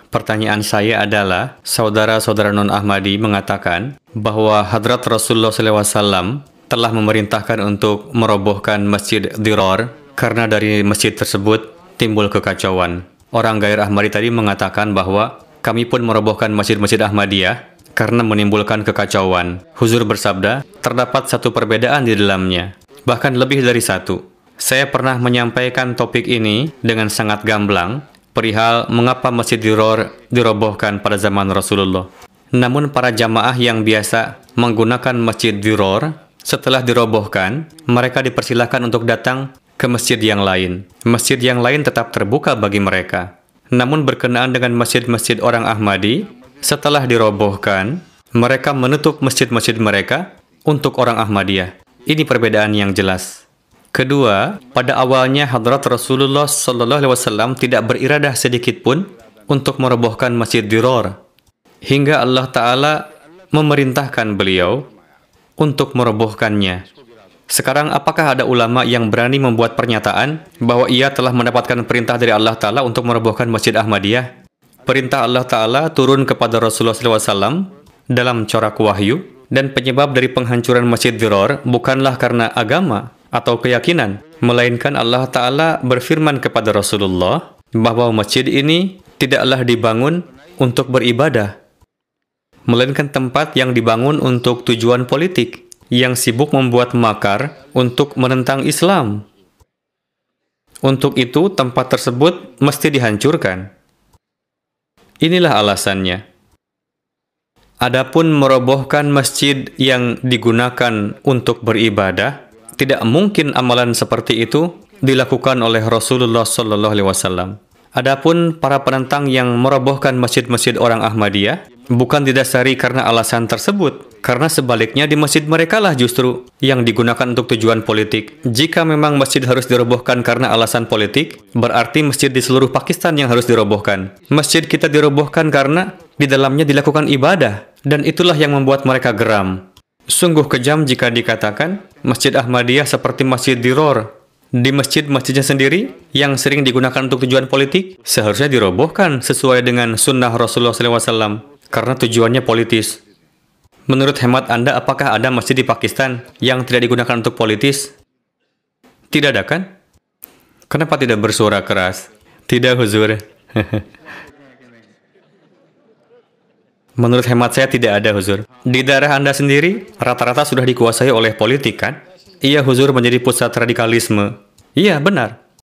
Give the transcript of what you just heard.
Pertanyaan saya adalah, saudara-saudara non-Ahmadi mengatakan bahwa Hadrat Rasulullah SAW telah memerintahkan untuk merobohkan Masjid Dirar karena dari masjid tersebut timbul kekacauan. Orang gair Ahmadi tadi mengatakan bahwa kami pun merobohkan masjid-masjid Ahmadiyah karena menimbulkan kekacauan. Huzur bersabda, terdapat satu perbedaan di dalamnya, bahkan lebih dari satu. Saya pernah menyampaikan topik ini dengan sangat gamblang, perihal mengapa Masjid Dirar dirobohkan pada zaman Rasulullah. Namun para jamaah yang biasa menggunakan Masjid Dirar, setelah dirobohkan, mereka dipersilahkan untuk datang ke masjid yang lain. Masjid yang lain tetap terbuka bagi mereka. Namun berkenaan dengan masjid-masjid orang Ahmadi, setelah dirobohkan, mereka menutup masjid-masjid mereka untuk orang Ahmadiyah. Ini perbedaan yang jelas. Kedua, pada awalnya Hadrat Rasulullah SAW tidak beriradah sedikit pun untuk merobohkan Masjid Dirar, hingga Allah Ta'ala memerintahkan beliau untuk merobohkannya. Sekarang apakah ada ulama yang berani membuat pernyataan bahwa ia telah mendapatkan perintah dari Allah Ta'ala untuk merobohkan Masjid Ahmadiyah? Perintah Allah Ta'ala turun kepada Rasulullah SAW dalam corak wahyu, dan penyebab dari penghancuran Masjid Dirar bukanlah karena agama atau keyakinan, melainkan Allah Ta'ala berfirman kepada Rasulullah bahwa masjid ini tidaklah dibangun untuk beribadah, melainkan tempat yang dibangun untuk tujuan politik, yang sibuk membuat makar untuk menentang Islam. Untuk itu, tempat tersebut mesti dihancurkan. Inilah alasannya. Adapun merobohkan masjid yang digunakan untuk beribadah, tidak mungkin amalan seperti itu dilakukan oleh Rasulullah SAW. Adapun para penentang yang merobohkan masjid-masjid orang Ahmadiyah, bukan didasari karena alasan tersebut, karena sebaliknya di masjid mereka lah justru yang digunakan untuk tujuan politik. Jika memang masjid harus dirobohkan karena alasan politik, berarti masjid di seluruh Pakistan yang harus dirobohkan. Masjid kita dirobohkan karena di dalamnya dilakukan ibadah, dan itulah yang membuat mereka geram. Sungguh kejam jika dikatakan Masjid Ahmadiyah seperti Masjid Dirar. Di masjid-masjidnya sendiri yang sering digunakan untuk tujuan politik, seharusnya dirobohkan sesuai dengan sunnah Rasulullah SAW, karena tujuannya politis. Menurut hemat Anda, apakah ada masjid di Pakistan yang tidak digunakan untuk politis? Tidak ada kan? Kenapa tidak bersuara keras? Tidak, Huzur. Menurut hemat saya tidak ada, Huzur. Di daerah Anda sendiri, rata-rata sudah dikuasai oleh politik kan? Iya, Huzur, menjadi pusat radikalisme. Iya, benar.